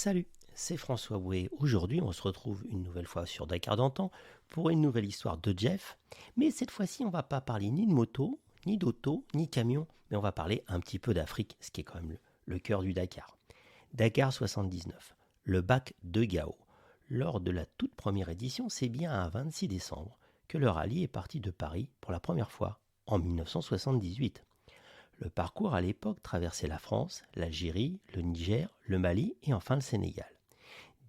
Salut, c'est François Bouet. Aujourd'hui, on se retrouve une nouvelle fois sur Dakar d'antan pour une nouvelle histoire de Jeff. Mais cette fois-ci, on va pas parler ni de moto, ni d'auto, ni de camion, mais on va parler un petit peu d'Afrique, ce qui est quand même le cœur du Dakar. Dakar 79, le bac de Gao. Lors de la toute première édition, c'est bien un 26 décembre que le rallye est parti de Paris pour la première fois, en 1978. Le parcours à l'époque traversait la France, l'Algérie, le Niger, le Mali et enfin le Sénégal.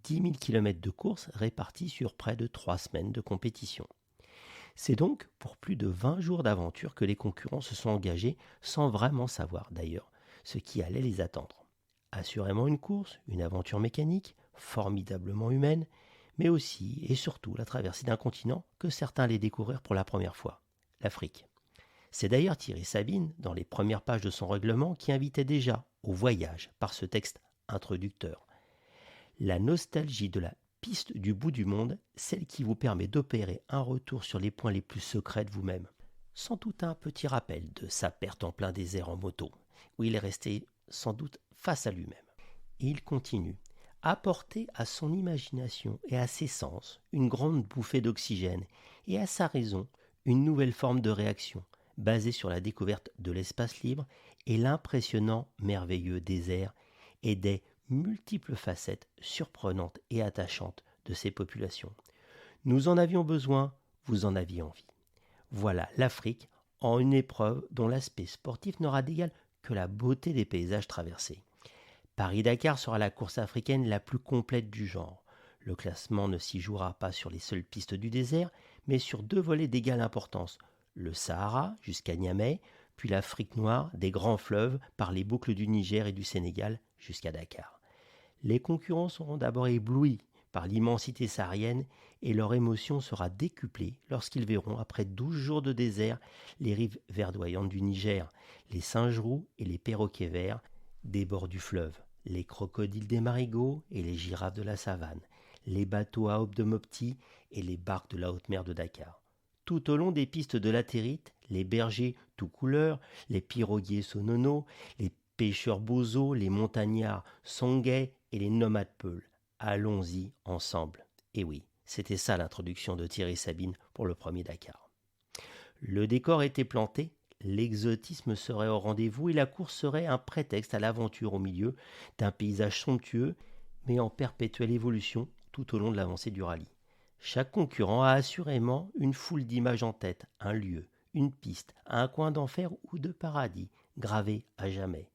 10 000 km de course répartis sur près de 3 semaines de compétition. C'est donc pour plus de 20 jours d'aventure que les concurrents se sont engagés sans vraiment savoir d'ailleurs ce qui allait les attendre. Assurément une course, une aventure mécanique, formidablement humaine, mais aussi et surtout la traversée d'un continent que certains allaient découvrir pour la première fois, l'Afrique. C'est d'ailleurs Thierry Sabine, dans les premières pages de son règlement, qui invitait déjà au voyage par ce texte introducteur. La nostalgie de la piste du bout du monde, celle qui vous permet d'opérer un retour sur les points les plus secrets de vous-même. Sans doute un petit rappel de sa perte en plein désert en moto, où il est resté sans doute face à lui-même. Et il continue. Apporter à son imagination et à ses sens une grande bouffée d'oxygène et à sa raison une nouvelle forme de réaction, basé sur la découverte de l'espace libre et l'impressionnant, merveilleux désert et des multiples facettes surprenantes et attachantes de ces populations. Nous en avions besoin, vous en aviez envie. Voilà l'Afrique en une épreuve dont l'aspect sportif n'aura d'égal que la beauté des paysages traversés. Paris-Dakar sera la course africaine la plus complète du genre. Le classement ne s'y jouera pas sur les seules pistes du désert, mais sur 2 volets d'égale importance, le Sahara jusqu'à Niamey, puis l'Afrique noire des grands fleuves par les boucles du Niger et du Sénégal jusqu'à Dakar. Les concurrents seront d'abord éblouis par l'immensité saharienne et leur émotion sera décuplée lorsqu'ils verront, après 12 jours de désert, les rives verdoyantes du Niger, les singes roux et les perroquets verts des bords du fleuve, les crocodiles des marigots et les girafes de la savane, les bateaux à aubes de Mopti et les barques de la haute mer de Dakar. Tout au long des pistes de latérite, les bergers tout couleurs, les piroguiers sonono, les pêcheurs bozo, les montagnards songais et les nomades peuls. Allons-y ensemble. Et oui, c'était ça l'introduction de Thierry Sabine pour le premier Dakar. Le décor était planté, l'exotisme serait au rendez-vous et la course serait un prétexte à l'aventure au milieu d'un paysage somptueux, mais en perpétuelle évolution tout au long de l'avancée du rallye. Chaque concurrent a assurément une foule d'images en tête, un lieu, une piste, un coin d'enfer ou de paradis, gravé à jamais.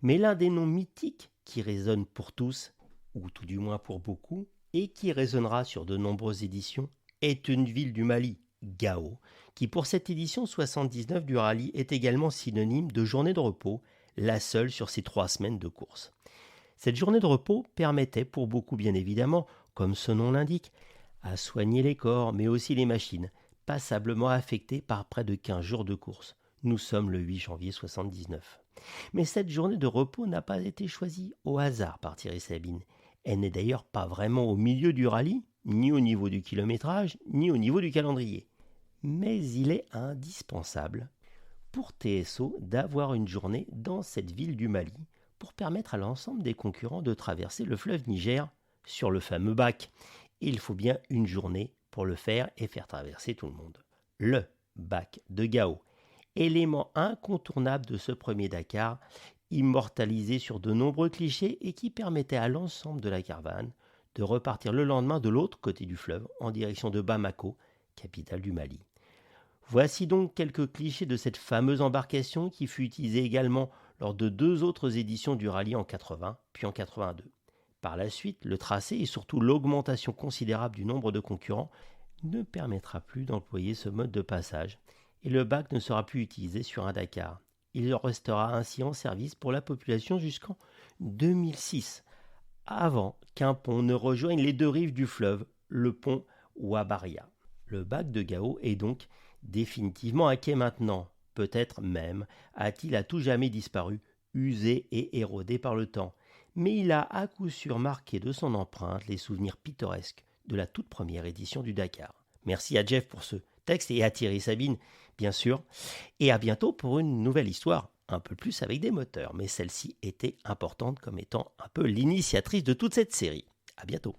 Mais l'un des noms mythiques qui résonne pour tous, ou tout du moins pour beaucoup, et qui résonnera sur de nombreuses éditions, est une ville du Mali, Gao, qui pour cette édition 79 du rallye est également synonyme de journée de repos, la seule sur ces 3 semaines de course. Cette journée de repos permettait pour beaucoup bien évidemment, comme son nom l'indique, à soigner les corps mais aussi les machines, passablement affectées par près de 15 jours de course. Nous sommes le 8 janvier 79. Mais cette journée de repos n'a pas été choisie au hasard par Thierry Sabine. Elle n'est d'ailleurs pas vraiment au milieu du rallye, ni au niveau du kilométrage, ni au niveau du calendrier. Mais il est indispensable pour TSO d'avoir une journée dans cette ville du Mali pour permettre à l'ensemble des concurrents de traverser le fleuve Niger sur le fameux bac. Et il faut bien une journée pour le faire et faire traverser tout le monde. Le bac de Gao, élément incontournable de ce premier Dakar, immortalisé sur de nombreux clichés et qui permettait à l'ensemble de la caravane de repartir le lendemain de l'autre côté du fleuve en direction de Bamako, capitale du Mali. Voici donc quelques clichés de cette fameuse embarcation qui fut utilisée également lors de 2 autres éditions du rallye en 80 puis en 82. Par la suite, le tracé et surtout l'augmentation considérable du nombre de concurrents ne permettra plus d'employer ce mode de passage et le bac ne sera plus utilisé sur un Dakar. Il restera ainsi en service pour la population jusqu'en 2006, avant qu'un pont ne rejoigne les 2 rives du fleuve, le pont Ouabaria. Le bac de Gao est donc définitivement à quai maintenant. Peut-être même a-t-il à tout jamais disparu, usé et érodé par le temps. Mais il a à coup sûr marqué de son empreinte les souvenirs pittoresques de la toute première édition du Dakar. Merci à Jeff pour ce texte et à Thierry Sabine, bien sûr. Et à bientôt pour une nouvelle histoire un peu plus avec des moteurs, mais celle-ci était importante comme étant un peu l'initiatrice de toute cette série. À bientôt.